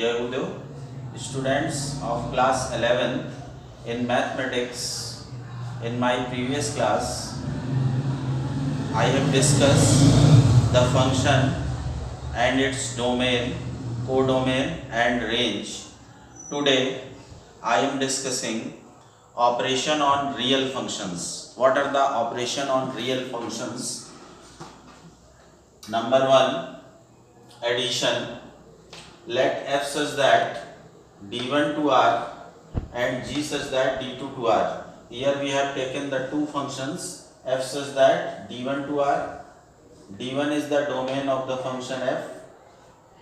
Jai Gurudev, students of class 11 in mathematics. In my previous class, I have discussed the function and its domain, codomain and range. Today, I am discussing operation on real functions. What are the operation on real functions? Number 1, addition. Let f such that d1 to r and g such that d2 to r. Here we have taken the two functions f such that d1 to r. d1 is the domain of the function f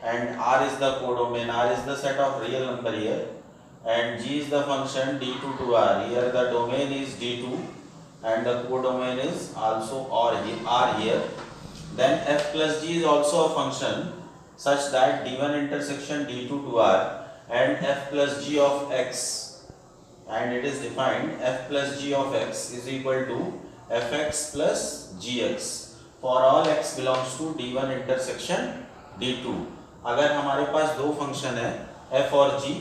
and r is the codomain. R is the set of real number here, and g is the function d2 to r. Here the domain is d2 and the codomain is also r here. Then f plus g is also a function such that d1 intersection d2 to r and f plus g of x, and it is defined f plus g of x is equal to fx plus gx for all x belongs to d1 intersection d2. अगर हमारे पास दो function है f और g,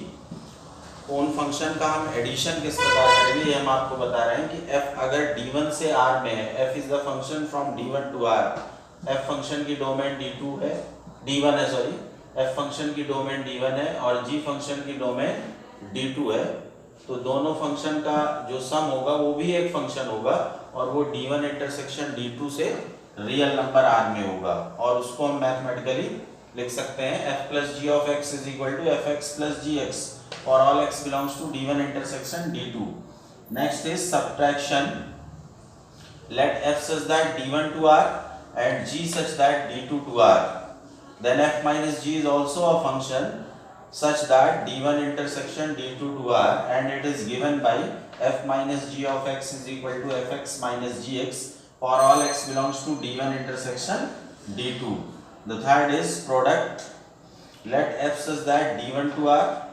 उन function का हम addition किस प्रकार करेंगे ये हम आपको बता रहे हैं कि f अगर d1 से r में है, f is the function from d1 to r, f function की डोमेन d2 है, d1 है सॉरी, f फंक्शन की डोमेन d1 है और g फंक्शन की डोमेन d2 है, तो दोनों फंक्शन का जो सम होगा वो भी एक फंक्शन होगा और वो d1 इंटरसेक्शन d2 से रियल नंबर r में होगा और उसको हम मैथमेटिकली लिख सकते हैं f plus g of x is equal to fx plus gx for all x belongs to d1 intersection d2. Next is subtraction. Let f such that d1 to r and g such that d2 to r. Then f minus g is also a function such that d1 intersection d2 to r and it is given by f minus g of x is equal to fx minus gx for all x belongs to d1 intersection d2. The third is product. Let f such that d1 to r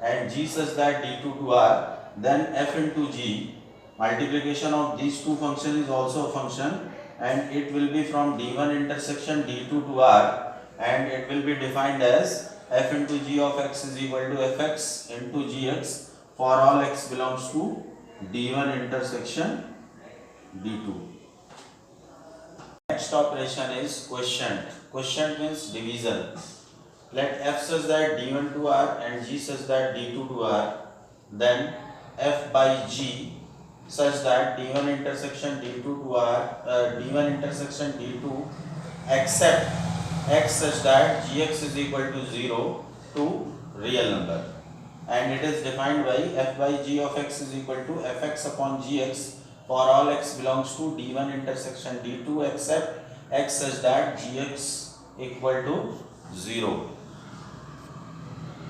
and g such that d2 to r, then f into g. Multiplication of these two functions is also a function and it will be from d1 intersection d2 to r and it will be defined as f into g of x is equal to fx into gx for all x belongs to d1 intersection d2. Next operation is quotient. Quotient means division. Let f such that d1 to r and g such that d2 to r, then f by g such that d1 intersection d2 to r, d1 intersection d2 except x such that gx is equal to 0 to real number, and it is defined by f by g of x is equal to fx upon gx for all x belongs to d1 intersection d2 except x such that gx equal to 0.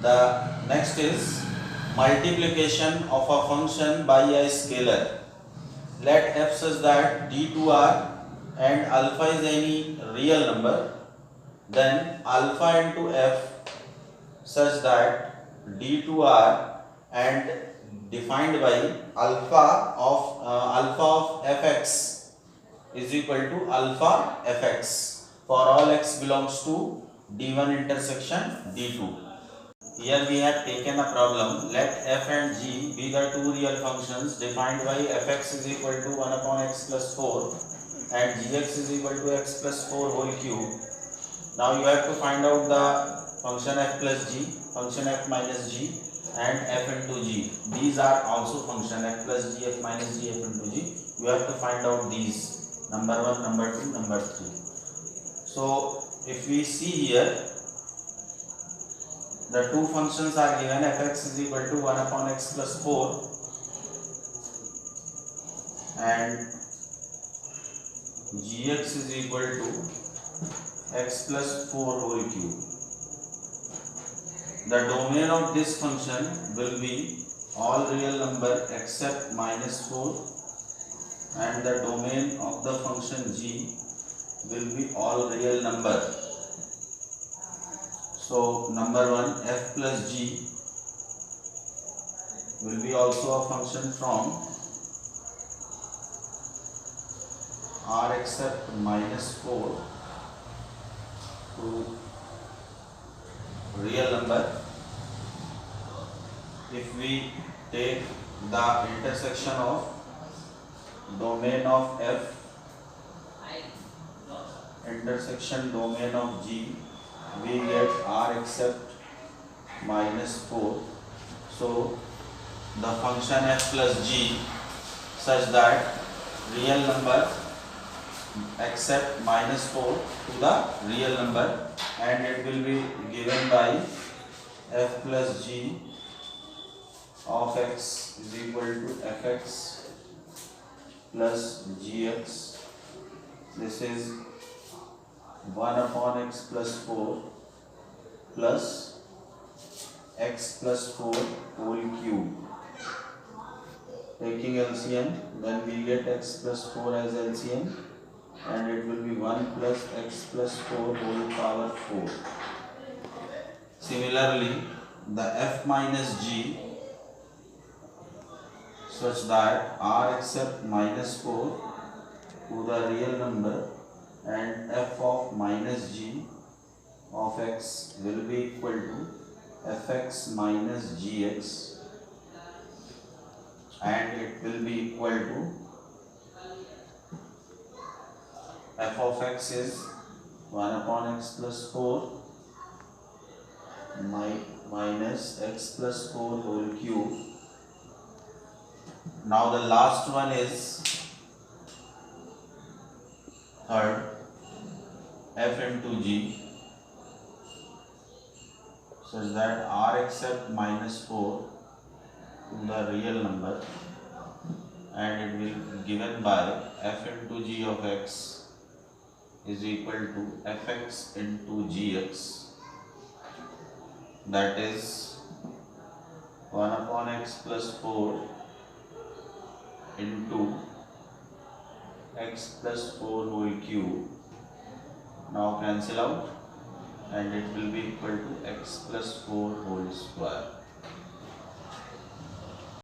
The next is multiplication of a function by a scalar. Let f such that d2r and alpha is any real number, then alpha into f such that d2r and defined by alpha of fx is equal to alpha fx for all x belongs to d1 intersection d2. Here we have taken a problem. Let f and g be the two real functions defined by fx is equal to 1 upon x plus 4 and gx is equal to x plus 4 whole cube. Now you have to find out the function f plus g, function f minus g and f into g. These are also function f plus g, f minus g, f into g. You have to find out these, number 1, number 2, number 3. So if we see here, the two functions are given, fx is equal to 1 upon x plus 4 and gx is equal to x plus 4 whole cube. The domain of this function will be all real number except minus 4 and the domain of the function g will be all real number. So number 1 f plus g will be also a function from r except minus 4 to real number if we take the intersection of domain of f intersection domain of g, we get r except -4. So the function f plus g such that real number accept -4 to the real number, and it will be given by f plus g of x is equal to fx plus gx. This is 1 upon x plus 4 plus x plus 4 whole cube. Taking LCM, then we get x plus 4 as LCM, and it will be 1 plus x plus 4 whole power 4. Similarly, the f minus g such that r accept -4 to the real number, and f of minus g of x will be equal to fx minus gx, and it will be equal to f of x is 1 upon x plus 4 minus x plus 4 whole cube. Now the last one is third, f into g such that r accept -4 to the real number, and it will be given by f into g of x is equal to fx into gx, that is 1 upon x plus 4 into x plus 4 whole cube. Now cancel out, and it will be equal to x plus 4 whole square.